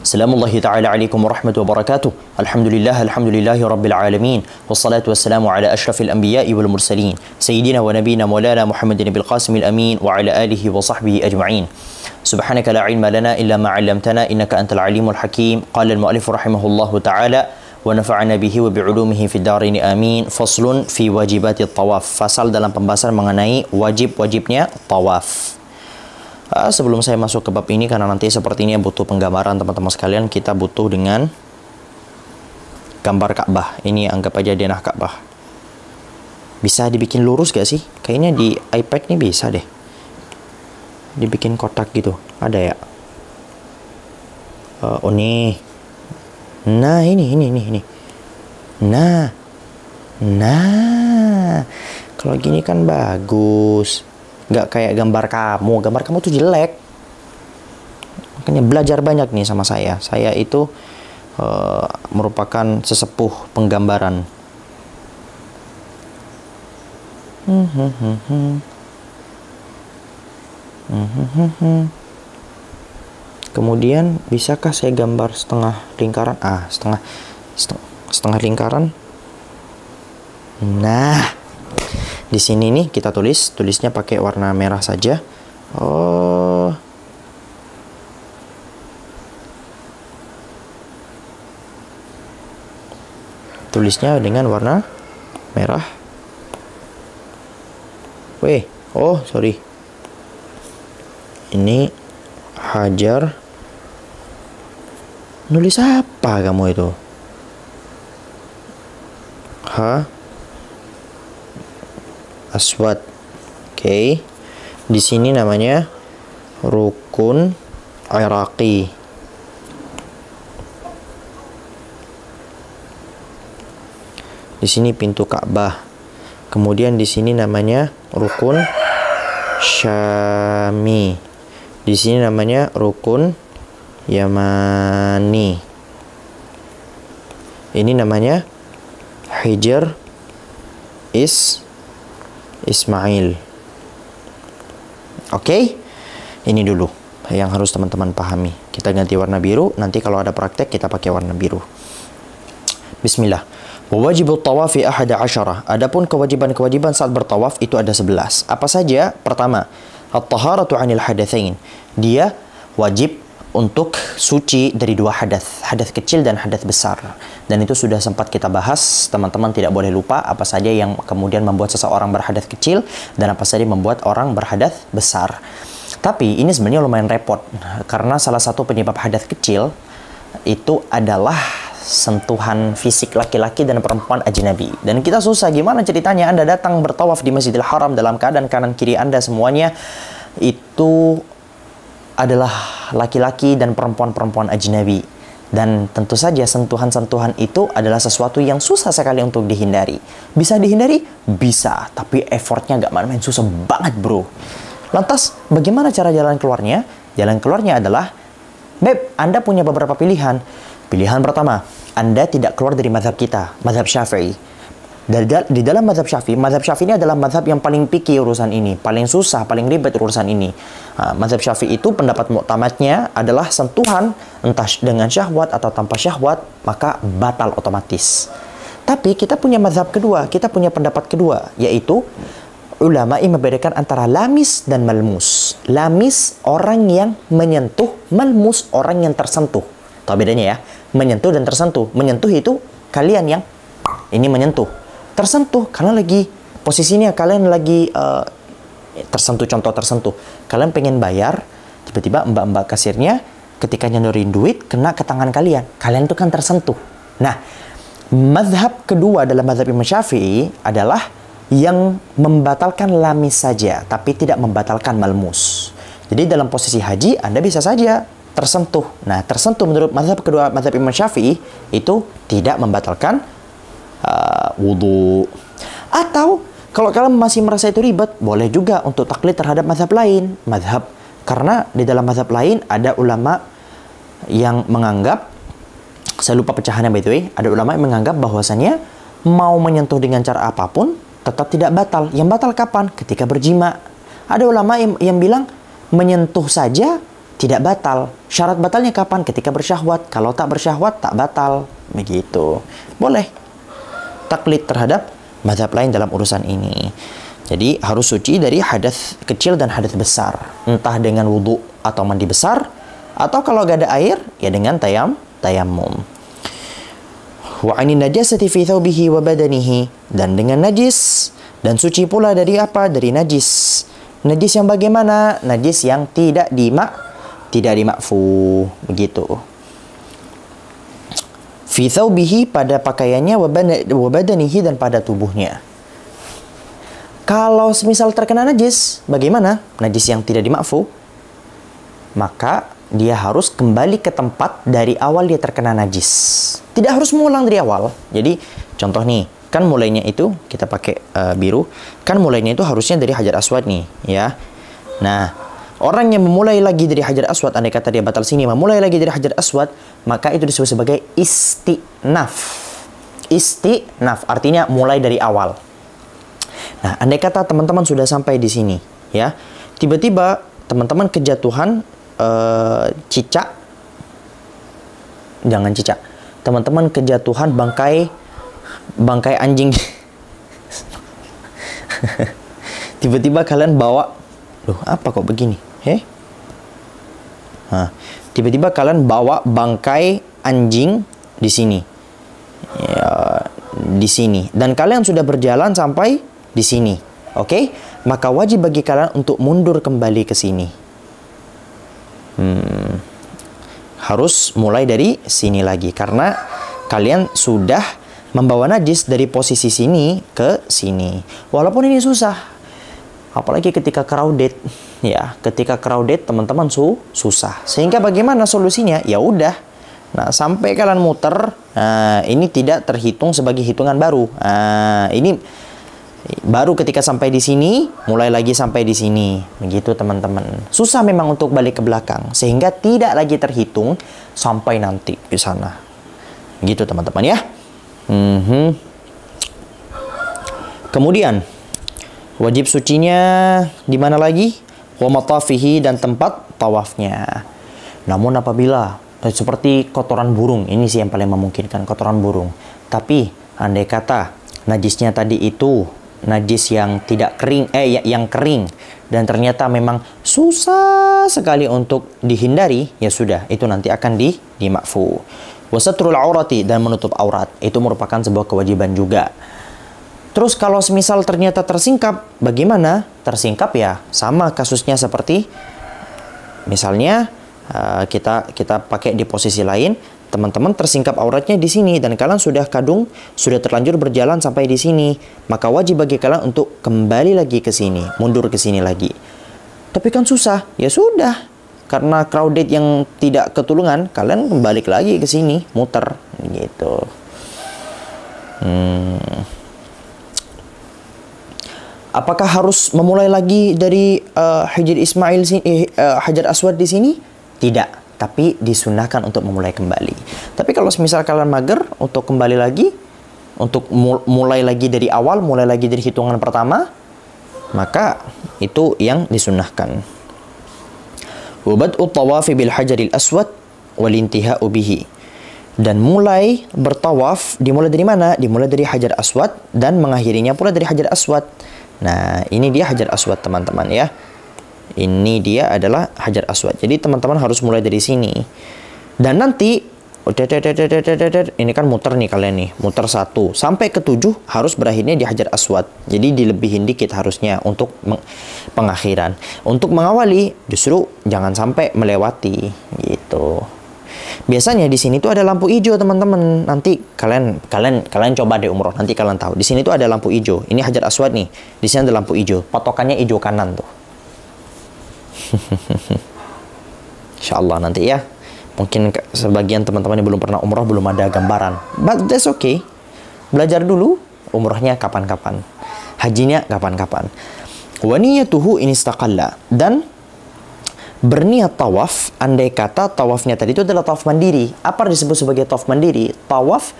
Assalamualaikum ta'ala alaikum warahmatullahi wabarakatuh. Alhamdulillahi rabbil alamin. Wassalatu wassalamu ala ashrafil anbiya'i wal mursalin. Sayyidina wa nabina maulana Muhammadin bil qasimil amin wa ala alihi wa sahbihi ajma'in. Subhanaka la ilma lana illa ma 'allamtana innaka antal alimul hakim. Qala al mu'allif rahimahullahu ta'ala wa nafa'ana bihi wa bi'ulumihi fid darin amin. Faslun fi wajibati tawaf. Fasal dalam pembahasan mengenai wajib-wajibnya tawaf. Sebelum saya masuk ke bab ini, karena nanti seperti ini butuh penggambaran teman-teman sekalian, kita butuh dengan gambar Ka'bah. Ini anggap aja denah Ka'bah. Bisa dibikin lurus gak sih? Kayaknya di iPad nih bisa deh. Dibikin kotak gitu. Ada ya? Oh nih. Nah ini. Nah. Kalau gini kan bagus. Nggak kayak gambar kamu tuh jelek. Makanya belajar banyak nih sama saya. Saya itu merupakan sesepuh penggambaran. Kemudian bisakah saya gambar setengah lingkaran? Setengah lingkaran. Nah, di sini nih kita tulisnya pakai warna merah saja. Oh. Tulisnya dengan warna merah. Sorry. Ini Hajar. Nulis apa kamu itu? Aswad. Oke. Di sini namanya Rukun Iraqi. Di sini pintu Ka'bah. Kemudian di sini namanya Rukun Syami. Di sini namanya Rukun Yamani. Ini namanya Hijar Ismail. Oke. Ini dulu yang harus teman-teman pahami. Kita ganti warna biru. Nanti kalau ada praktek kita pakai warna biru. Bismillah. Wajibut tawafi 11. Adapun kewajiban-kewajiban saat bertawaf itu ada 11. Apa saja? Pertama, at-taharatu 'anil hadatsain. Dia wajib untuk suci dari dua hadas kecil dan hadas besar. Dan itu sudah sempat kita bahas, teman-teman tidak boleh lupa apa saja yang kemudian membuat seseorang berhadas kecil dan apa saja yang membuat orang berhadas besar. Tapi ini sebenarnya lumayan repot, karena salah satu penyebab hadas kecil itu adalah sentuhan fisik laki-laki dan perempuan ajnabi. Dan kita susah, gimana ceritanya Anda datang bertawaf di Masjidil Haram dalam keadaan kanan kiri Anda semuanya itu adalah laki-laki dan perempuan-perempuan ajnabi. Dan tentu saja sentuhan-sentuhan itu adalah sesuatu yang susah sekali untuk dihindari. Bisa dihindari? Bisa. Tapi effortnya nggak main-main, susah banget bro. Lantas bagaimana cara jalan keluarnya? Jalan keluarnya adalah, Beb, Anda punya beberapa pilihan. Pilihan pertama, Anda tidak keluar dari mazhab kita, mazhab Syafi'i. Di dalam mazhab Syafi'i ini adalah mazhab yang paling picky urusan ini, paling susah, paling ribet urusan ini. Mazhab Syafi'i itu pendapat muktamadnya adalah sentuhan entah dengan syahwat atau tanpa syahwat maka batal otomatis. Tapi kita punya mazhab kedua, kita punya pendapat kedua, yaitu ulama yang membedakan antara lamis dan malmus. Lamis orang yang menyentuh, malmus orang yang tersentuh. Tahu bedanya ya? Menyentuh dan tersentuh. Menyentuh itu kalian yang ini menyentuh. Tersentuh karena lagi posisinya kalian lagi tersentuh, contoh tersentuh. Kalian pengen bayar, tiba-tiba mbak-mbak kasirnya ketika nyandorin duit kena ke tangan kalian. Kalian itu kan tersentuh. Nah, mazhab kedua dalam mazhab Imam Syafi'i adalah yang membatalkan lamis saja, tapi tidak membatalkan malmus. Jadi dalam posisi haji Anda bisa saja tersentuh. Nah, tersentuh menurut mazhab kedua, mazhab Imam Syafi'i itu tidak membatalkan wudu. Atau kalau kalian masih merasa itu ribet, boleh juga untuk taklid terhadap mazhab lain. Karena di dalam mazhab lain ada ulama yang menganggap, saya lupa pecahannya by the way, ada ulama yang menganggap bahwasannya mau menyentuh dengan cara apapun tetap tidak batal. Yang batal kapan? Ketika berjima. Ada ulama yang bilang menyentuh saja tidak batal. Syarat batalnya kapan? Ketika bersyahwat. Kalau tak bersyahwat, tak batal. Begitu. Boleh taklid terhadap mazhab lain dalam urusan ini. Jadi harus suci dari hadas kecil dan hadas besar. Entah dengan wudhu atau mandi besar, atau kalau gak ada air, ya dengan tayammum. Wa 'anil najasati fi thawbihi wa badanihi, dan dengan najis, dan suci pula dari apa? Dari najis. Najis yang bagaimana? Najis yang tidak dimakfu, begitu. Fi thawbihi, pada pakaiannya, wa badanihi, dan pada tubuhnya. Kalau semisal terkena najis, bagaimana? Najis yang tidak dimakfu, maka dia harus kembali ke tempat dari awal dia terkena najis. Tidak harus mengulang dari awal. Jadi contoh nih, kan mulainya itu kita pakai biru, kan mulainya itu harusnya dari Hajar Aswad nih, ya. Nah, orang yang memulai lagi dari Hajar Aswad, andai kata dia batal sini, memulai lagi dari Hajar Aswad, maka itu disebut sebagai istinaf. Istinaf artinya mulai dari awal. Nah, andai kata teman-teman sudah sampai di sini, ya, tiba-tiba teman-teman kejatuhan cicak, jangan cicak, teman-teman kejatuhan bangkai anjing. Tiba-tiba kalian bawa, loh apa kok begini? Tiba-tiba kalian bawa bangkai anjing di sini, ya, di sini, dan kalian sudah berjalan sampai di sini, oke? Maka wajib bagi kalian untuk mundur kembali ke sini. Harus mulai dari sini lagi, karena kalian sudah membawa najis dari posisi sini ke sini. Walaupun ini susah, apalagi ketika crowded, ya, ketika crowded teman-teman susah. Sehingga bagaimana solusinya? Ya udah, nah, sampai kalian muter, ini tidak terhitung sebagai hitungan baru. Ini baru ketika sampai di sini, mulai lagi sampai di sini. Begitu teman-teman. Susah memang untuk balik ke belakang, sehingga tidak lagi terhitung sampai nanti di sana. Begitu teman-teman ya. Kemudian wajib sucinya di mana lagi? Wa matafihi, dan tempat tawafnya. Namun apabila seperti kotoran burung, ini sih yang paling memungkinkan, kotoran burung. Tapi andai kata najisnya tadi itu najis yang tidak kering, yang kering, dan ternyata memang susah sekali untuk dihindari, ya sudah, itu nanti akan dimakfu. Wasatrul aurati, dan menutup aurat, itu merupakan sebuah kewajiban juga. Terus kalau semisal ternyata tersingkap, bagaimana? Tersingkap ya sama kasusnya seperti misalnya kita pakai di posisi lain, teman-teman tersingkap auratnya di sini dan kalian sudah terlanjur berjalan sampai di sini, maka wajib bagi kalian untuk kembali lagi ke sini, mundur ke sini lagi. Tapi kan susah, ya sudah, karena crowded yang tidak ketulungan, kalian kembali lagi ke sini, muter gitu. Apakah harus memulai lagi dari Hajar Aswad di sini? Tidak, tapi disunahkan untuk memulai kembali. Tapi kalau misal kalian mager untuk kembali lagi, untuk mulai lagi dari awal, mulai lagi dari hitungan pertama, maka itu yang disunahkan. Wabad'u tawafi bil hajaril aswad wal intiha'u bihi. Dan mulai bertawaf dimulai dari mana? Dimulai dari Hajar Aswad dan mengakhirinya pula dari Hajar Aswad. Nah, ini dia Hajar Aswad teman-teman ya. Ini dia adalah Hajar Aswad. Jadi teman-teman harus mulai dari sini. Dan nanti ini kan muter nih kalian nih, muter 1 sampai ke 7 harus berakhirnya di Hajar Aswad. Jadi dilebihin dikit harusnya untuk pengakhiran. Untuk mengawali justru jangan sampai melewati gitu. Biasanya di sini tuh ada lampu hijau teman-teman. Nanti kalian coba deh umroh, nanti kalian tahu. Di sini tuh ada lampu hijau. Ini Hajar Aswad nih. Di sini ada lampu hijau. Patokannya hijau kanan tuh. Insyaallah nanti ya. Mungkin sebagian teman-teman yang belum pernah umroh belum ada gambaran. But that's okay. Belajar dulu umrohnya kapan-kapan. Hajinya kapan-kapan. Wa niyatuhu in istaqalla. Dan berniat tawaf, andai kata tawafnya tadi itu adalah tawaf mandiri. Apa disebut sebagai tawaf mandiri? Tawaf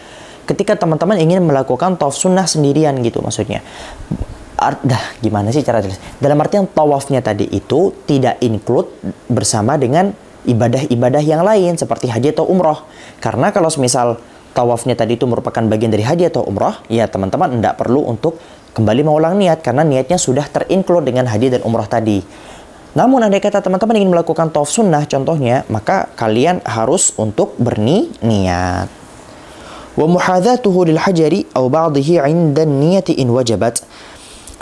ketika teman-teman ingin melakukan tawaf sunnah sendirian gitu maksudnya. Gimana sih cara jelas? Dalam artian tawafnya tadi itu tidak include bersama dengan ibadah-ibadah yang lain seperti haji atau umroh. Karena kalau semisal tawafnya tadi itu merupakan bagian dari haji atau umroh, ya teman-teman tidak perlu untuk kembali mengulang niat karena niatnya sudah terinclude dengan haji dan umroh tadi. Namun andai kata teman-teman ingin melakukan tawaf sunnah contohnya, maka kalian harus untuk niat. Wa muhadzatuhu lil hajari aw ba'dihi 'inda niyati in wajabat.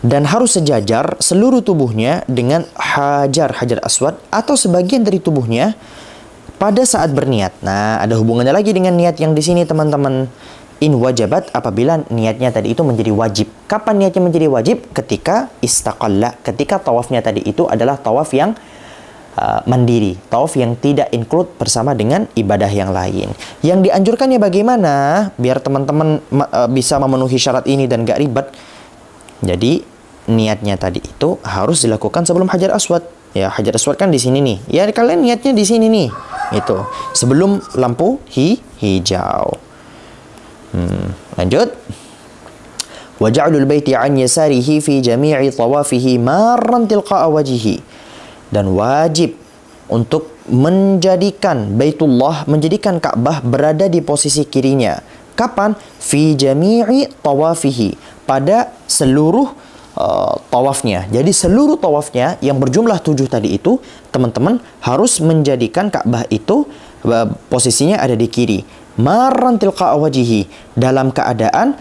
Dan harus sejajar seluruh tubuhnya dengan hajar aswad atau sebagian dari tubuhnya pada saat berniat. Nah, ada hubungannya lagi dengan niat yang di sini teman-teman. In wajabat, apabila niatnya tadi itu menjadi wajib. Kapan niatnya menjadi wajib? Ketika istaqalla, ketika tawafnya tadi itu adalah tawaf yang mandiri, tawaf yang tidak include bersama dengan ibadah yang lain. Yang dianjurkannya bagaimana biar teman-teman bisa memenuhi syarat ini dan gak ribet? Jadi niatnya tadi itu harus dilakukan sebelum hajar aswad. Ya, hajar aswad kan di sini nih. Ya, kalian niatnya di sini nih. Itu sebelum lampu hijau. Lanjut. Wa ja'lul baiti 'an yasarihi fi jami'i tawafihi marran tilqa'a wajhihi. Dan wajib untuk menjadikan Baitullah, menjadikan Ka'bah berada di posisi kirinya. Kapan? Fi jami'i tawafihi, pada seluruh tawafnya. Jadi seluruh tawafnya yang berjumlah 7 tadi itu, teman-teman harus menjadikan Ka'bah itu posisinya ada di kiri. Marran tilqa'a wajhihi, dalam keadaan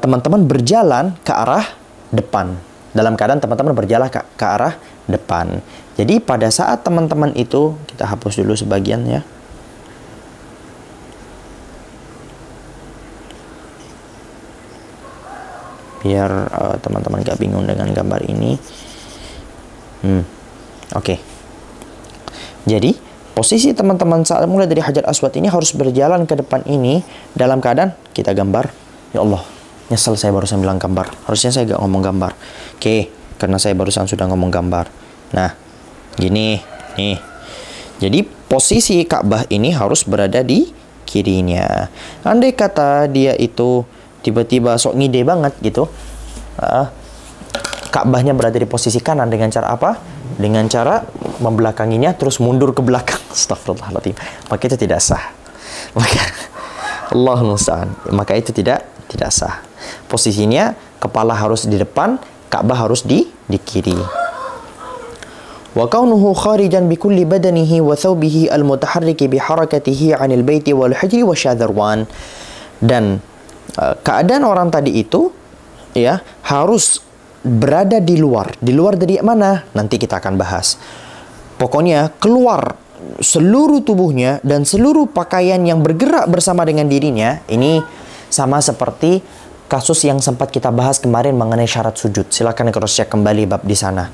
teman-teman berjalan ke arah depan. Dalam keadaan teman-teman berjalan ke arah depan. Jadi pada saat teman-teman itu, kita hapus dulu sebagian ya. Biar teman-teman gak bingung dengan gambar ini. Oke. Jadi posisi teman-teman saat mulai dari hajar aswad ini harus berjalan ke depan ini dalam keadaan kita gambar. Ya Allah, nyesel saya barusan bilang gambar. Harusnya saya gak ngomong gambar. Oke, karena saya barusan sudah ngomong gambar. Nah, gini nih. Jadi posisi Ka'bah ini harus berada di kirinya. Andai kata dia itu tiba-tiba sok ngide banget gitu, Ka'bahnya berada di posisi kanan dengan cara apa? Dengan cara membelakanginya terus mundur ke belakang. Astagfirullahaladzim. Maka itu tidak sah. Maka Allahul musta'an. Maka itu tidak sah. Posisinya kepala harus di depan, Ka'bah harus di kiri. Wa kaunuhu kharijan bi kulli badanihi wa thawbihi al-mutaharriki bi harakatihi 'anil baiti wal hijri wa syadharwan. Dan keadaan orang tadi itu ya harus berada di luar dari mana nanti kita akan bahas. Pokoknya keluar seluruh tubuhnya dan seluruh pakaian yang bergerak bersama dengan dirinya. Ini sama seperti kasus yang sempat kita bahas kemarin mengenai syarat sujud. Silakan cross check kembali bab di sana.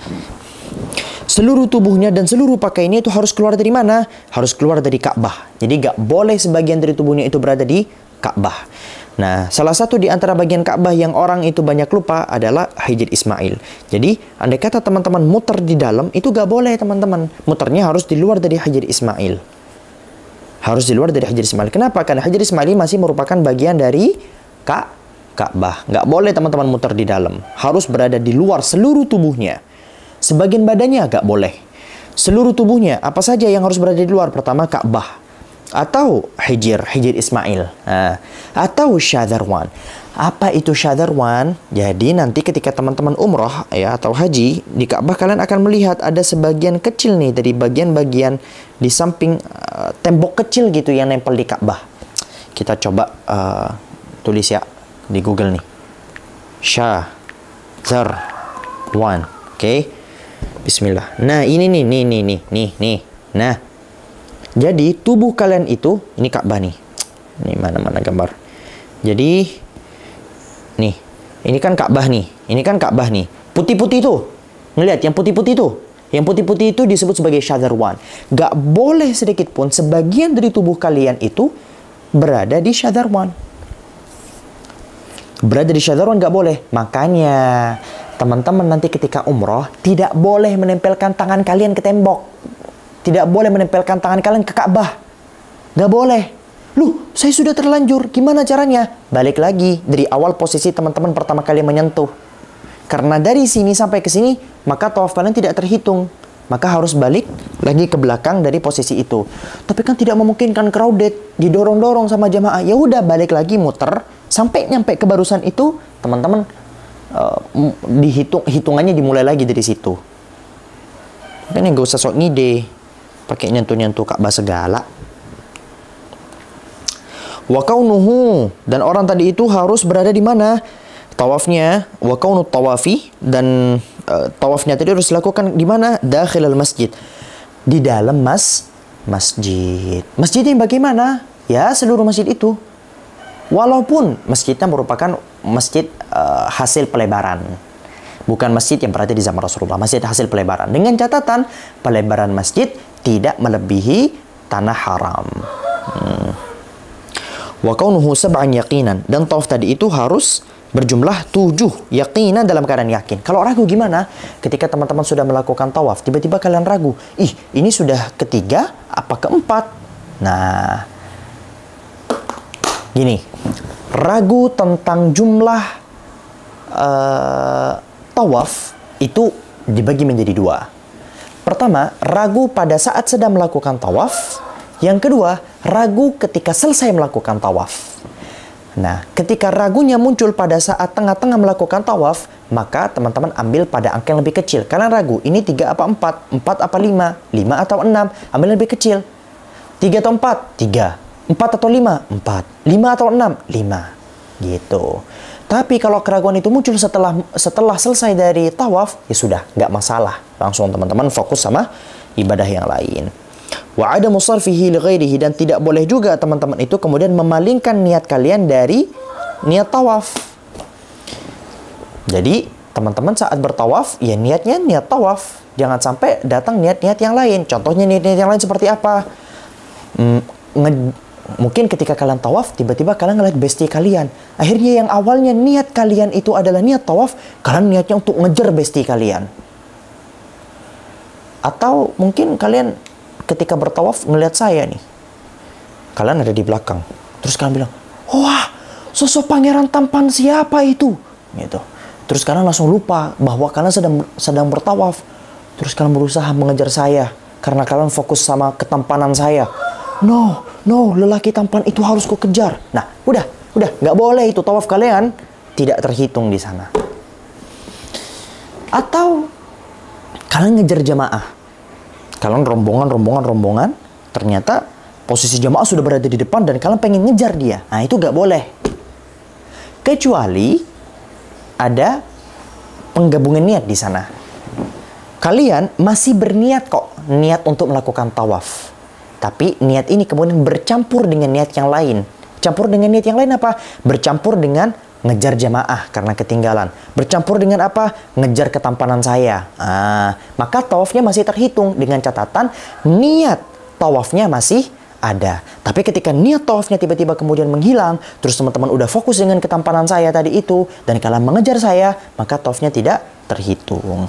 Seluruh tubuhnya dan seluruh pakaiannya itu harus keluar dari mana? Harus keluar dari Ka'bah. Jadi gak boleh sebagian dari tubuhnya itu berada di Ka'bah. Nah, salah satu di antara bagian Ka'bah yang orang itu banyak lupa adalah Hijr Ismail. Jadi, andai kata teman-teman muter di dalam, itu gak boleh teman-teman. Muternya harus di luar dari Hijr Ismail. Harus di luar dari Hijr Ismail. Kenapa? Karena Hijr Ismail masih merupakan bagian dari Ka'bah. Gak boleh teman-teman muter di dalam. Harus berada di luar seluruh tubuhnya. Sebagian badannya gak boleh. Seluruh tubuhnya, apa saja yang harus berada di luar? Pertama, Ka'bah. Atau Hijr Ismail, atau Syadharwan. Apa itu Syadharwan? Jadi nanti ketika teman-teman umroh ya atau haji di Ka'bah, kalian akan melihat ada sebagian kecil nih dari bagian-bagian di samping tembok kecil gitu yang nempel di Ka'bah. Kita coba tulis ya di Google nih, Syadharwan. Oke. Bismillah. Nah, ini nih. Nah, jadi tubuh kalian itu, ini Ka'bah nih. Ini mana gambar. Jadi nih, ini kan Ka'bah nih. Ini kan Ka'bah nih. Putih-putih itu. Ngelihat yang putih-putih itu. Yang putih-putih itu disebut sebagai Syadharwan. Gak boleh sedikit pun sebagian dari tubuh kalian itu berada di Syadharwan. Berada di Syadharwan gak boleh. Makanya teman-teman nanti ketika umroh tidak boleh menempelkan tangan kalian ke tembok. Tidak boleh menempelkan tangan kalian ke Ka'bah. Gak boleh. Loh, saya sudah terlanjur. Gimana caranya? Balik lagi dari awal posisi teman-teman pertama kali menyentuh. Karena dari sini sampai ke sini, maka tawaf kalian tidak terhitung. maka harus balik lagi ke belakang dari posisi itu. Tapi kan tidak memungkinkan, crowded, didorong-dorong sama jamaah. Ya udah, balik lagi muter sampai nyampe ke barusan itu, teman-teman hitungannya dimulai lagi dari situ. Kan gak usah sok ngide, pakai nyentuh-nyentuh Ka'bah segala. Wa kaunuhu, dan orang tadi itu harus berada di mana? Tawafnya, wa kaunu tawafi, dan tawafnya tadi harus dilakukan di mana? Dakhilal masjid, di dalam masjid. Masjid yang bagaimana? Ya, seluruh masjid itu. Walaupun masjidnya merupakan masjid hasil pelebaran. Bukan masjid yang berada di zaman Rasulullah, masjid hasil pelebaran. Dengan catatan, pelebaran masjid tidak melebihi tanah haram. Wa kaunuhu sab'an yaqinan, dan tawaf tadi itu harus berjumlah 7 yaqinan, dalam keadaan yakin. Kalau ragu gimana? Ketika teman-teman sudah melakukan tawaf, tiba-tiba kalian ragu, ini sudah ketiga apa keempat? Nah, gini, ragu tentang jumlah tawaf itu dibagi menjadi 2. Pertama, ragu pada saat sedang melakukan tawaf. Yang kedua, ragu ketika selesai melakukan tawaf. Nah, ketika ragunya muncul pada saat tengah-tengah melakukan tawaf, maka teman-teman ambil pada angka yang lebih kecil. Kalian ragu, ini 3 apa 4? 4 apa 5? 5 atau 6? Ambil yang lebih kecil. 3 atau 4? 3. 4 atau 5? 4. 5 atau 6? 5. Gitu. Tapi kalau keraguan itu muncul setelah selesai dari tawaf, ya sudah, nggak masalah. Langsung teman-teman fokus sama ibadah yang lain. Wa adamu sarfihi li ghairihi, dan tidak boleh juga teman-teman itu kemudian memalingkan niat kalian dari niat tawaf. Jadi teman-teman saat bertawaf, ya niatnya niat tawaf. Jangan sampai datang niat-niat yang lain. Contohnya niat-niat yang lain seperti apa? Mungkin ketika kalian tawaf, tiba-tiba kalian ngeliat bestie kalian. Akhirnya yang awalnya niat kalian itu adalah niat tawaf, kalian niatnya untuk ngejar bestie kalian. Atau mungkin kalian ketika bertawaf ngelihat saya nih, kalian ada di belakang, terus kalian bilang, wah, sosok pangeran tampan siapa itu? Gitu. Terus kalian langsung lupa bahwa kalian sedang bertawaf. Terus kalian berusaha mengejar saya karena kalian fokus sama ketampanan saya. No, lelaki tampan itu harus ku kejar. Nah, udah, nggak boleh itu, tawaf kalian tidak terhitung di sana. Atau kalian ngejar jamaah. Kalian rombongan, ternyata posisi jamaah sudah berada di depan dan kalian pengen ngejar dia. Nah, itu nggak boleh. Kecuali ada penggabungan niat di sana. Kalian masih berniat kok, niat untuk melakukan tawaf. Tapi niat ini kemudian bercampur dengan niat yang lain. Campur dengan niat yang lain apa? Bercampur dengan ngejar jamaah karena ketinggalan. Bercampur dengan apa? Ngejar ketampanan saya. Maka tawafnya masih terhitung dengan catatan niat tawafnya masih ada. Tapi ketika niat tawafnya tiba-tiba kemudian menghilang, terus teman-teman udah fokus dengan ketampanan saya tadi itu, dan kalian mengejar saya, maka tawafnya tidak terhitung.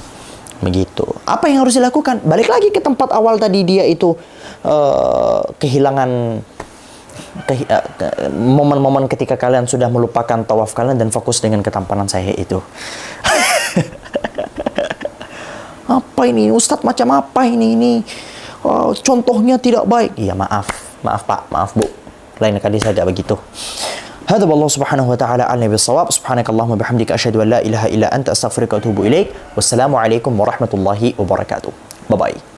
Begitu. Apa yang harus dilakukan? Balik lagi ke tempat awal tadi, dia itu kehilangan momen-momen ketika kalian sudah melupakan tawaf kalian dan fokus dengan ketampanan saya itu. Apa ini Ustadz, macam apa ini? Contohnya tidak baik. Iya, maaf Pak, maaf Bu, lain kali saya tidak begitu. Hadza wallahu subhanahu wa ta'ala a'lam bis-shawab. Subhanakallahumma bihamdika asyhadu an la ilaha illa anta astaghfiruka wa atubu ilaik. Wassalamu alaikum warahmatullahi wabarakatuh. Bye bye.